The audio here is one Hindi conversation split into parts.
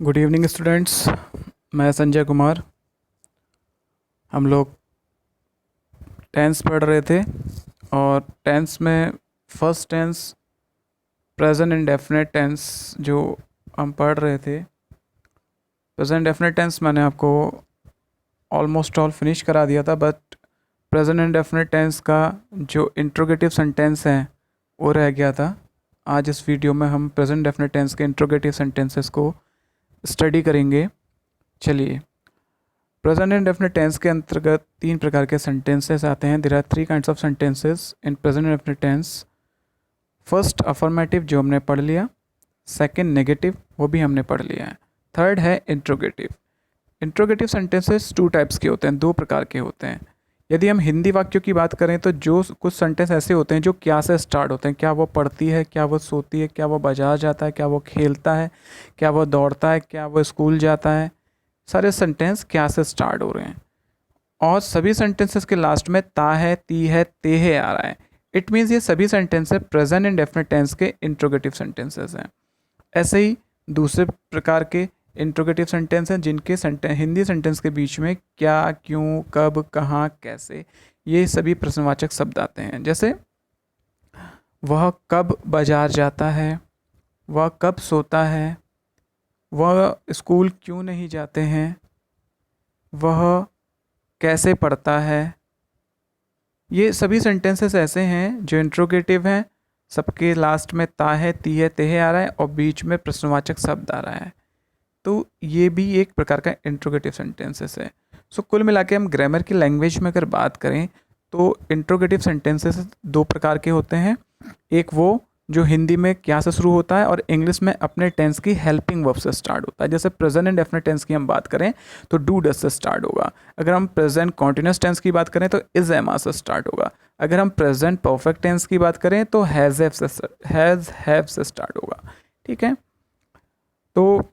Good evening students. मैं संजय कुमार। हम लोग टेंस पढ़ रहे थे और टेंस में first tense present indefinite tense जो हम पढ़ रहे थे। प्रेजेंट इंडेफिनिट टेंस मैंने आपको ऑलमोस्ट ऑल फिनिश करा दिया था, बट प्रेजेंट इंडेफिनिट टेंस का जो इंट्रोगेटिव सेंटेंस है वो रह गया था। आज इस वीडियो में हम प्रेजेंट इंडेफिनिट टेंस के इंट्रोगेटिव सेंटेंसेस को स्टडी करेंगे। चलिए, प्रेजेंट इंडेफिनिट टेंस के अंतर्गत तीन प्रकार के सेंटेंसेस आते हैं। There are three kinds of sentences in present indefinite tense. First affirmative जो हमने पढ़ लिया, सेकंड नेगेटिव वो भी हमने पढ़ लिया है, थर्ड है interrogative. Interrogative sentences two types के होते हैं, दो प्रकार के होते हैं। यदि हम हिंदी वाक्यों की बात करें तो जो कुछ सेंटेंस ऐसे होते हैं जो क्या से स्टार्ट होते हैं, क्या वो पढ़ती है, क्या वो सोती है, क्या वो बाजार जाता है, क्या वो खेलता है, क्या वो दौड़ता है, क्या वो स्कूल जाता है, सारे सेंटेंस क्या से स्टार्ट हो रहे हैं। और सभी सेंटेंसेस के लास्ट में ता है, ती है, ते है आ रहा है। इट मीन्स ये सभी सेंटेंसेस प्रेजेंट इंडेफिनिट टेंस के इंट्रोगेटिव सेंटेंसेस हैं। ऐसे ही दूसरे प्रकार के इंट्रोगेटिव सेंटेंस हैं जिनके हिंदी सेंटेंस के बीच में क्या, क्यों, कब, कहाँ, कैसे, ये सभी प्रश्नवाचक शब्द आते हैं। जैसे वह कब बाजार जाता है, वह कब सोता है, वह स्कूल क्यों नहीं जाते हैं, वह कैसे पढ़ता है। ये सभी सेंटेंसेस ऐसे हैं जो इंट्रोगेटिव हैं, सबके लास्ट में ता है, ती है, ते है आ रहा है और बीच में प्रश्नवाचक शब्द आ रहा है। तो ये भी एक प्रकार का इंट्रोगेटिव सेंटेंसेस है। सो कुल मिला के हम ग्रामर की लैंग्वेज में अगर बात करें तो इंट्रोगेटिव सेंटेंसेस दो प्रकार के होते हैं। एक वो जो हिंदी में क्या से शुरू होता है और इंग्लिश में अपने टेंस की हेल्पिंग वर्ब से स्टार्ट होता है। जैसे प्रेजेंट इंडेफिनिट टेंस की हम बात करें तो डू डज से स्टार्ट होगा। अगर हम प्रेजेंट कॉन्टिन्यूस टेंस की बात करें तो इज एम से स्टार्ट होगा। अगर हम प्रेजेंट परफेक्ट टेंस की बात करें तो हैज़ हैव से स्टार्ट होगा। ठीक है, तो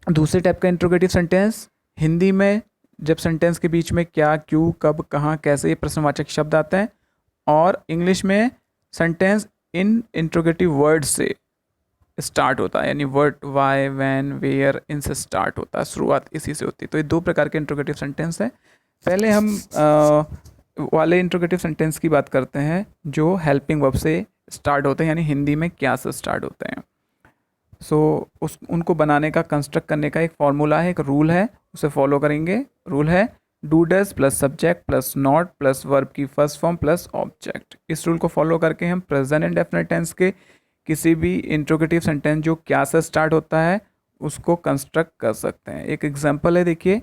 दूसरे टाइप का इंट्रोगेटिव सेंटेंस हिंदी में जब सेंटेंस के बीच में क्या, क्यों, कब, कहाँ, कैसे ये प्रश्नवाचक शब्द आते हैं, और इंग्लिश में सेंटेंस इन इंट्रोगेटिव वर्ड से स्टार्ट होता है, यानी वर्ड वाई, वैन, वेयर, इनसे स्टार्ट होता है, शुरुआत इसी से होती है। तो ये दो प्रकार के इंट्रोगेटिव सेंटेंस हैं। पहले हम वाले इंट्रोगेटिव सेंटेंस की बात करते हैं जो हेल्पिंग वर्ब से स्टार्ट होते हैं, यानी हिंदी में क्या से स्टार्ट होते हैं। उनको बनाने का, कंस्ट्रक्ट करने का एक फॉर्मूला है, एक रूल है, उसे फॉलो करेंगे। रूल है do does plus subject plus not plus verb की फर्स्ट फॉर्म प्लस ऑब्जेक्ट। इस रूल को फॉलो करके हम प्रेजेंट इंडेफिनिट टेंस के किसी भी इंट्रोगेटिव सेंटेंस जो क्या से स्टार्ट होता है उसको कंस्ट्रक्ट कर सकते हैं। एक एग्जांपल है, देखिए,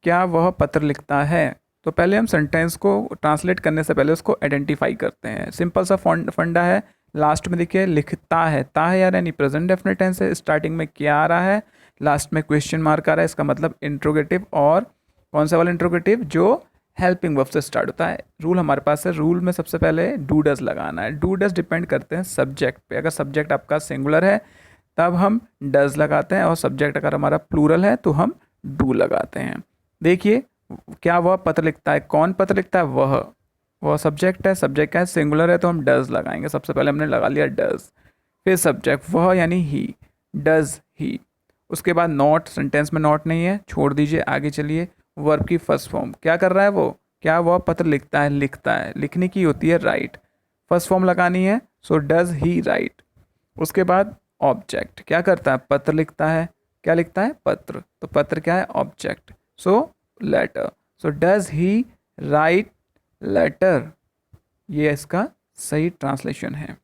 क्या वह पत्र लिखता है। तो पहले हम सेंटेंस को ट्रांसलेट करने से पहले उसको आइडेंटिफाई करते हैं। सिंपल सा फंडा है। लास्ट में देखिए लिखता है, ता है यार, यानी प्रेजेंट डेफिनेट टेंस है। स्टार्टिंग में क्या आ रहा है, लास्ट में क्वेश्चन मार्क आ रहा है, इसका मतलब इंट्रोगेटिव। और कौन सा वाला इंट्रोगेटिव, जो हेल्पिंग वर्ब से स्टार्ट होता है। रूल हमारे पास है, रूल में सबसे पहले डू डज लगाना है। डू डज डिपेंड करते हैं सब्जेक्ट पे। अगर सब्जेक्ट आपका सिंगुलर है तब हम डज लगाते हैं, और सब्जेक्ट अगर हमारा प्लूरल है तो हम डू लगाते हैं। देखिए, क्या वह पत्र लिखता है, कौन पत्र लिखता है, वह सब्जेक्ट है, सब्जेक्ट का है, सिंगुलर है तो हम डज लगाएंगे। सबसे पहले हमने लगा लिया डज, फिर सब्जेक्ट वह यानी ही, डज ही। उसके बाद नॉट, सेंटेंस में नॉट नहीं है, छोड़ दीजिए, आगे चलिए। वर्ब की फर्स्ट फॉर्म, क्या कर रहा है वो, क्या वह पत्र लिखता है, लिखता है, लिखने की होती है राइट, फर्स्ट फॉर्म लगानी है, सो डज ही राइट। उसके बाद ऑब्जेक्ट, क्या करता है, पत्र लिखता है, क्या लिखता है, पत्र, तो पत्र क्या है, object, so letter, so does he write letter. ये इसका सही ट्रांसलेशन है।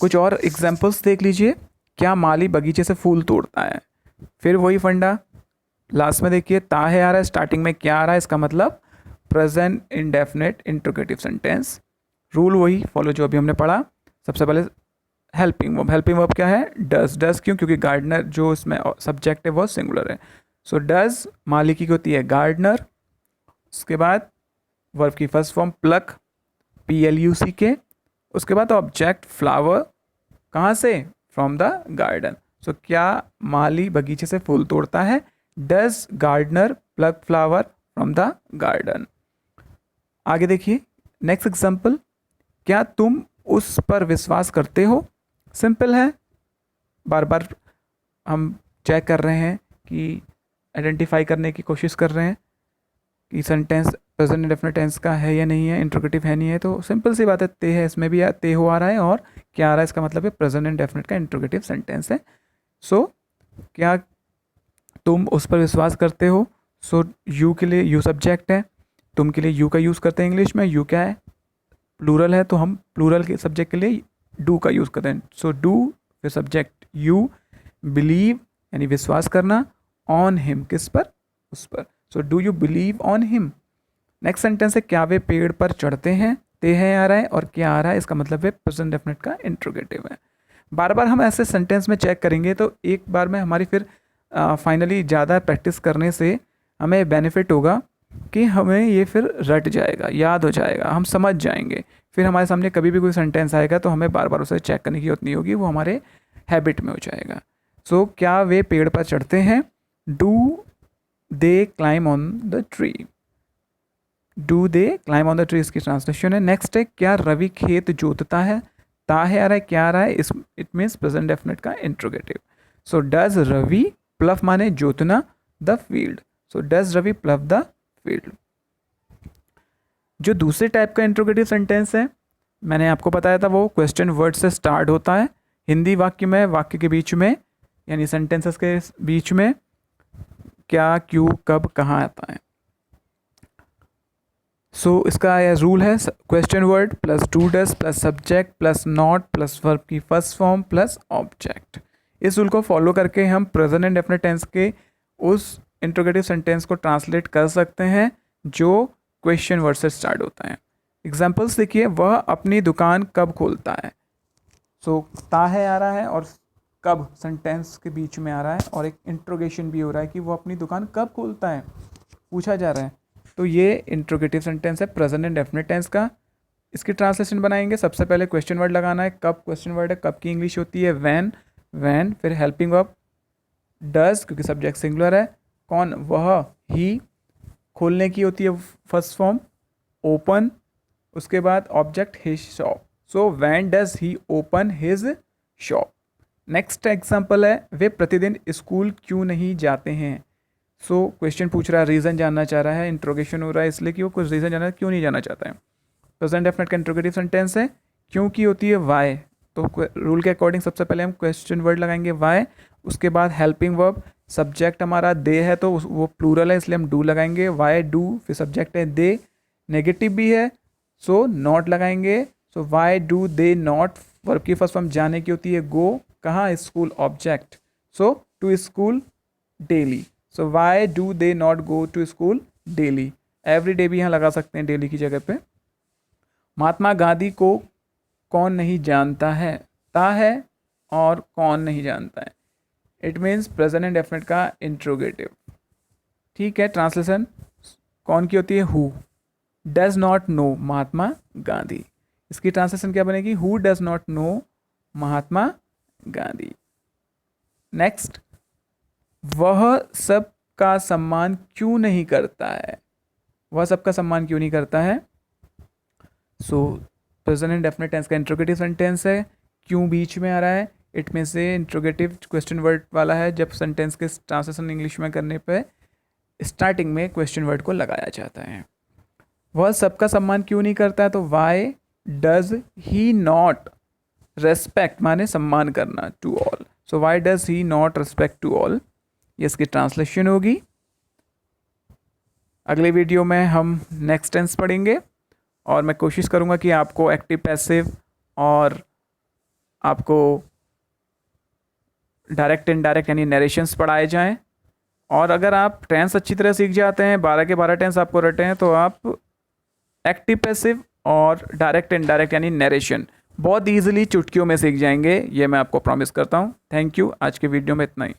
कुछ और एग्जाम्पल्स देख लीजिए। क्या माली बगीचे से फूल तोड़ता है, फिर वही फंडा, लास्ट में देखिए ता है आ रहा है, स्टार्टिंग में क्या आ रहा है, इसका मतलब present indefinite interrogative sentence. Rule वही फॉलो जो अभी हमने पढ़ा। सबसे पहले हेल्पिंग वर्ब, हेल्पिंग वर्ब क्या है, डज। डज क्यों, क्योंकि गार्डनर जो इसमें सब्जेक्ट है वो सिंगुलर है, सो डज माली की होती है गार्डनर। उसके बाद वर्ब की फर्स्ट फॉर्म प्लक, PLUCK। उसके बाद ऑब्जेक्ट फ्लावर, कहाँ से, फ्रॉम द गार्डन। सो क्या माली बगीचे से फूल तोड़ता है, does gardener pluck flower from the garden. आगे देखिए नेक्स्ट एग्जाम्पल, क्या तुम उस पर विश्वास करते हो। सिंपल है, बार बार हम चेक कर रहे हैं कि आइडेंटिफाई करने की कोशिश कर रहे हैं कि सेंटेंस प्रेजेंट इंडेफिनिट टेंस का है या नहीं है, इंट्रोगेटिव है नहीं है। तो सिंपल सी बात है, ते है, इसमें भी ते हो आ रहा है और क्या आ रहा है, इसका मतलब है प्रेजेंट इंडेफिनिट का इंट्रोगेटिव सेंटेंस है। सो क्या तुम उस पर विश्वास करते हो? सो यू के लिए यू सब्जेक्ट है, तुम के लिए यू का यूज़ करते हैं इंग्लिश में। यू क्या है? प्लूरल है, तो हम प्लूरल के सब्जेक्ट के लिए डू का यूज़ करते हैं। सो डू फिर सब्जेक्ट यू, बिलीव यानी विश्वास करना, ऑन हिम किस पर? उस पर। So do you believe on him. Next sentence है क्या वे पेड़ पर चढ़ते हैं? ते है आ रहा है और क्या आ रहा है, इसका मतलब है प्रेजेंट डेफिनेट का इंट्रोगेटिव है। बार बार हम ऐसे सेंटेंस में चेक करेंगे तो एक बार में हमारी फिर फाइनली ज़्यादा प्रैक्टिस करने से हमें बेनिफिट होगा कि हमें ये फिर रट जाएगा, याद हो जाएगा, हम समझ जाएंगे। फिर हमारे सामने कभी भी कोई सेंटेंस आएगा तो हमें बार बार उसे चेक करने की जरूरत नहीं होगी, वो हमारे हैबिट में हो जाएगा। सो क्या वे पेड़ पर चढ़ते हैं? Do they climb on the tree. Do they climb on the tree इसकी ट्रांसलेशन है। नेक्स्ट है क्या रवि खेत जोतता है? ता है आ रहा है, क्या आ रहा है, इस इट मीन्स प्रेजेंट डेफिनेट का interrogative. So does Ravi plough माने जोतना the field. So does Ravi plough the field. जो दूसरे टाइप का इंट्रोगेटिव सेंटेंस है मैंने आपको बताया था, वो क्वेश्चन वर्ड से स्टार्ट होता है। हिंदी वाक्य में, वाक्य के बीच में यानी सेंटेंसेस के बीच में क्या, क्यों, कब, कहाँ आता है। सो इसका रूल है question word plus do does plus subject plus not plus verb की फर्स्ट फॉर्म प्लस ऑब्जेक्ट। इस रूल को फॉलो करके हम प्रेजेंट इंडेफिनिट टेंस के उस इंट्रोगेटिव सेंटेंस को ट्रांसलेट कर सकते हैं जो क्वेश्चन वर्ड से स्टार्ट होता है। एग्जाम्पल्स देखिए, वह अपनी दुकान कब खोलता है। सो ता है आ रहा है और कब सेंटेंस के बीच में आ रहा है और एक इंट्रोगेशन भी हो रहा है कि वो अपनी दुकान कब खोलता है, पूछा जा रहा है। तो ये इंट्रोगेटिव सेंटेंस है प्रेजेंट इंडेफिनिट टेंस का। इसकी ट्रांसलेशन बनाएंगे, सबसे पहले क्वेश्चन वर्ड लगाना है। कब क्वेश्चन वर्ड है, कब की इंग्लिश होती है व्हेन, व्हेन फिर हेल्पिंग वर्ब डज क्योंकि सब्जेक्ट सिंगुलर है, कौन, वह, ही, खोलने की होती है फर्स्ट फॉर्म ओपन, उसके बाद object his shop. So when does he open his shop. Next example है वे प्रतिदिन स्कूल क्यों नहीं जाते हैं। सो क्वेश्चन पूछ रहा है, रीज़न जानना चाह रहा है, इंट्रोगेशन हो रहा है इसलिए कि वो कुछ रीज़न जानना क्यों नहीं जाना चाहता है। प्रेजेंट डेफिनेट का इंट्रोगेटिव सेंटेंस है, क्यों की होती है वाई। तो रूल के अकॉर्डिंग सबसे पहले हम क्वेश्चन वर्ड लगाएंगे वाई, उसके बाद हेल्पिंग वर्ब, सब्जेक्ट हमारा दे है तो वो प्लूरल है इसलिए हम डू लगाएंगे, वाई डू, फिर सब्जेक्ट है दे, नेगेटिव भी है सो नॉट लगाएंगे। So why do they not, verb की फर्स्ट फॉर्म जाने की होती है गो, कहाँ, school, object, so to school daily. So why do they not go to school daily, every day भी यहाँ लगा सकते हैं डेली की जगह पे। महात्मा गांधी को कौन नहीं जानता है, ता है और कौन नहीं जानता है, इट मीन्स प्रेजेंट इंडेफिनिट का इंट्रोगेटिव। ठीक है, ट्रांसलेशन कौन की होती है who, does not know Mahatma Gandhi, इसकी ट्रांसलेशन क्या बनेगी, who does not know Mahatma Gandhi. Next, वह सबका सम्मान क्यों नहीं करता है, वह सबका सम्मान क्यों नहीं करता है। सो प्रेजेंट इंडेफिनिट टेंस का इंट्रोगेटिव सेंटेंस है, क्यों बीच में आ रहा है, इट में से इंट्रोगेटिव क्वेश्चन वर्ड वाला है। जब सेंटेंस के ट्रांसलेशन इंग्लिश में करने पे स्टार्टिंग में क्वेश्चन वर्ड को लगाया जाता है। वह सबका सम्मान क्यों नहीं करता है, तो why does he not respect माने सम्मान करना to all. So why does he not respect to all, ये इसकी ट्रांसलेशन होगी। अगले वीडियो में हम नेक्स्ट टेंस पढ़ेंगे और मैं कोशिश करूँगा कि आपको एक्टिव पैसिव और आपको डायरेक्ट इनडायरेक्ट यानी नरेशंस पढ़ाए जाएं। और अगर आप टेंस अच्छी तरह सीख जाते हैं, 12 के 12 टेंस आपको रटे हैं, तो आप एक्टिव पैसिव और डायरेक्ट इनडायरेक्ट यानी नरेशन बहुत ईजिली चुटकियों में सीख जाएंगे, ये मैं आपको प्रॉमिस करता हूँ। थैंक यू, आज के वीडियो में इतना ही।